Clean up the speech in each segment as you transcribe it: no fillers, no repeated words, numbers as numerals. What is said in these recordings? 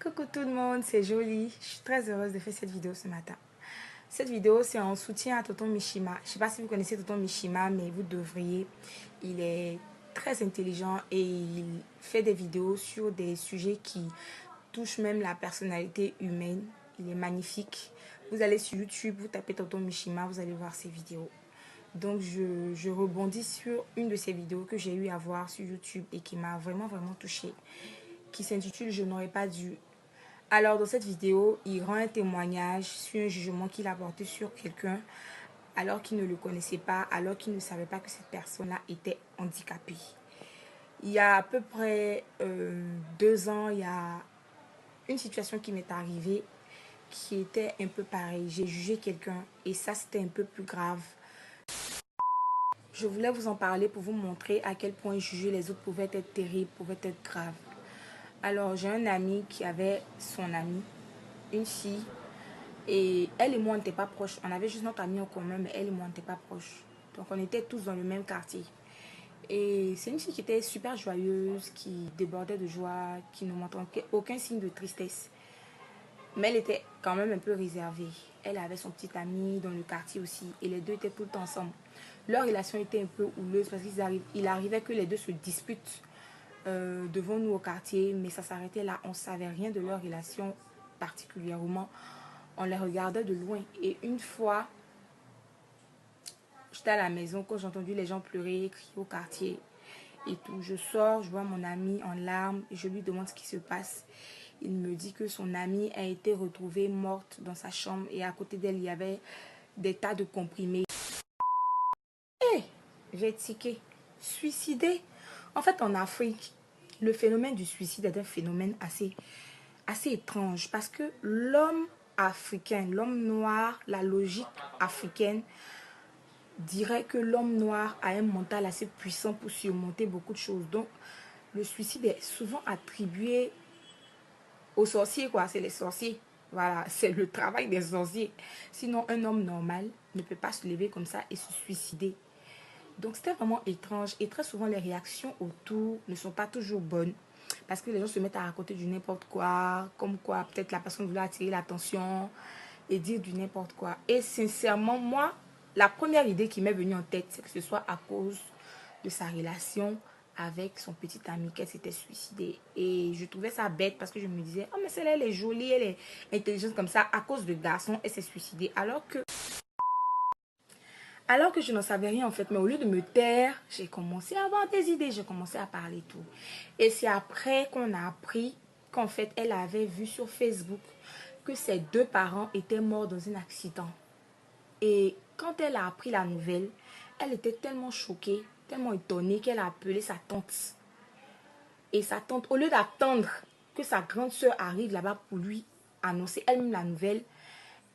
Coucou tout le monde, c'est Jolie. Je suis très heureuse de faire cette vidéo ce matin. Cette vidéo, c'est en soutien à Tonton Mishima. Je ne sais pas si vous connaissez Tonton Mishima, mais vous devriez. Il est très intelligent et il fait des vidéos sur des sujets qui touchent même la personnalité humaine. Il est magnifique. Vous allez sur YouTube, vous tapez Tonton Mishima, vous allez voir ses vidéos. Donc, je rebondis sur une de ces vidéos que j'ai eu à voir sur YouTube et qui m'a vraiment touchée, qui s'intitule « Je n'aurais pas dû ». Alors, dans cette vidéo, il rend un témoignage sur un jugement qu'il a porté sur quelqu'un alors qu'il ne le connaissait pas, alors qu'il ne savait pas que cette personne-là était handicapée. Il y a à peu près 2 ans, il y a une situation qui m'est arrivée qui était un peu pareille. J'ai jugé quelqu'un et ça, c'était un peu plus grave. Je voulais vous en parler pour vous montrer à quel point juger les autres pouvait être terrible, pouvait être grave. Alors, j'ai un ami qui avait son amie, une fille, et elle et moi, on n'était pas proches. On avait juste notre ami en commun, mais elle et moi, on n'était pas proches. Donc, on était tous dans le même quartier. Et c'est une fille qui était super joyeuse, qui débordait de joie, qui ne montrait aucun signe de tristesse. Mais elle était quand même un peu réservée. Elle avait son petit ami dans le quartier aussi. Et les deux étaient tout le temps ensemble. Leur relation était un peu houleuse parce qu'il arrivait que les deux se disputent devant nous au quartier. Mais ça s'arrêtait là. On ne savait rien de leur relation particulièrement. On les regardait de loin. Et une fois, j'étais à la maison quand j'ai entendu les gens pleurer, crier au quartier et tout. Je sors, je vois mon ami en larmes et je lui demande ce qui se passe. Il me dit que son amie a été retrouvée morte dans sa chambre et à côté d'elle, il y avait des tas de comprimés. Et j'ai tiqué. Suicidé. En fait, en Afrique, le phénomène du suicide est un phénomène assez étrange parce que l'homme africain, l'homme noir, la logique africaine dirait que l'homme noir a un mental assez puissant pour surmonter beaucoup de choses. Donc, le suicide est souvent attribué aux sorciers, quoi. C'est les sorciers. Voilà, c'est le travail des sorciers. Sinon, un homme normal ne peut pas se lever comme ça et se suicider. Donc, c'était vraiment étrange. Et très souvent, les réactions autour ne sont pas toujours bonnes. Parce que les gens se mettent à raconter du n'importe quoi. Comme quoi, peut-être la personne voulait attirer l'attention et dire du n'importe quoi. Et sincèrement, moi, la première idée qui m'est venue en tête, c'est que ce soit à cause de sa relation avec son petit ami qu'elle s'était suicidée. Et je trouvais ça bête parce que je me disais, oh mais celle-là, elle est jolie, elle est intelligente comme ça. À cause de garçon, elle s'est suicidée. Alors que je n'en savais rien en fait. Mais au lieu de me taire, j'ai commencé à avoir des idées. J'ai commencé à parler tout. Et c'est après qu'on a appris qu'en fait, elle avait vu sur Facebook que ses 2 parents étaient morts dans un accident. Et quand elle a appris la nouvelle, elle était tellement choquée, tellement étonnée qu'elle a appelé sa tante. Et sa tante, au lieu d'attendre que sa grande soeur arrive là-bas pour lui annoncer elle-même la nouvelle,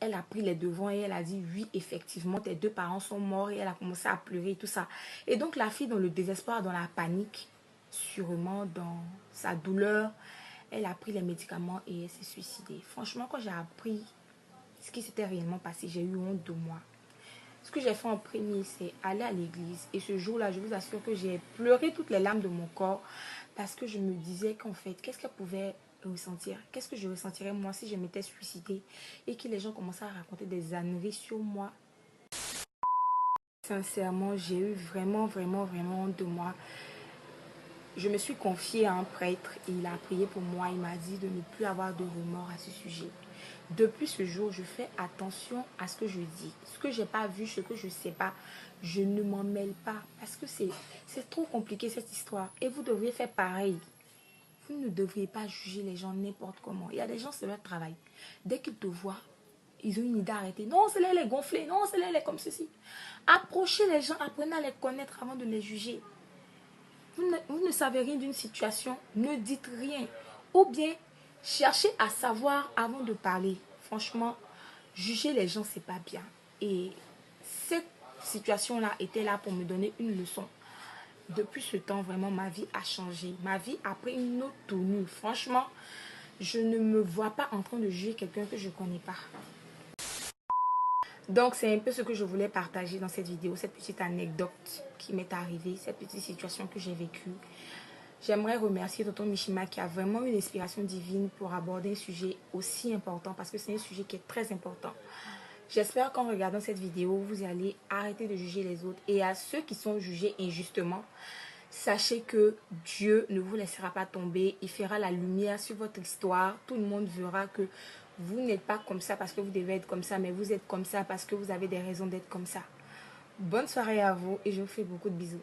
elle a pris les devants et elle a dit oui, effectivement, tes 2 parents sont morts. Et elle a commencé à pleurer et tout ça. Et donc la fille, dans le désespoir, dans la panique, sûrement dans sa douleur, elle a pris les médicaments et elle s'est suicidée. Franchement, quand j'ai appris ce qui s'était réellement passé, j'ai eu honte de moi. Ce que j'ai fait en premier, c'est aller à l'église. Et ce jour-là, je vous assure que j'ai pleuré toutes les larmes de mon corps parce que je me disais qu'en fait, qu'est-ce qu'elle pouvait ressentir? Qu'est-ce que je ressentirais moi si je m'étais suicidée et que les gens commençaient à raconter des âneries sur moi? Sincèrement, j'ai eu vraiment honte de moi. Je me suis confiée à un prêtre et il a prié pour moi. Il m'a dit de ne plus avoir de remords à ce sujet. Depuis ce jour, je fais attention à ce que je dis. Ce que je n'ai pas vu, ce que je ne sais pas, je ne m'en mêle pas. Parce que c'est trop compliqué cette histoire. Et vous devriez faire pareil. Vous ne devriez pas juger les gens n'importe comment. Il y a des gens, c'est leur travail. Dès qu'ils te voient, ils ont une idée arrêtée. Non, c'est là les gonflés. Non, c'est là les comme ceci. Approchez les gens, apprenez à les connaître avant de les juger. Vous ne savez rien d'une situation, ne dites rien. Ou bien, cherchez à savoir avant de parler. Franchement, juger les gens, c'est pas bien. Et cette situation-là était là pour me donner une leçon. Depuis ce temps, vraiment, ma vie a changé. Ma vie a pris une autre tournure. Franchement, je ne me vois pas en train de juger quelqu'un que je ne connais pas. Donc, c'est un peu ce que je voulais partager dans cette vidéo, cette petite anecdote qui m'est arrivée, cette petite situation que j'ai vécue. J'aimerais remercier tonton Mishima qui a vraiment une inspiration divine pour aborder un sujet aussi important parce que c'est un sujet qui est très important. J'espère qu'en regardant cette vidéo, vous allez arrêter de juger les autres. Et à ceux qui sont jugés injustement, sachez que Dieu ne vous laissera pas tomber. Il fera la lumière sur votre histoire. Tout le monde verra que vous n'êtes pas comme ça parce que vous devez être comme ça, mais vous êtes comme ça parce que vous avez des raisons d'être comme ça. Bonne soirée à vous et je vous fais beaucoup de bisous.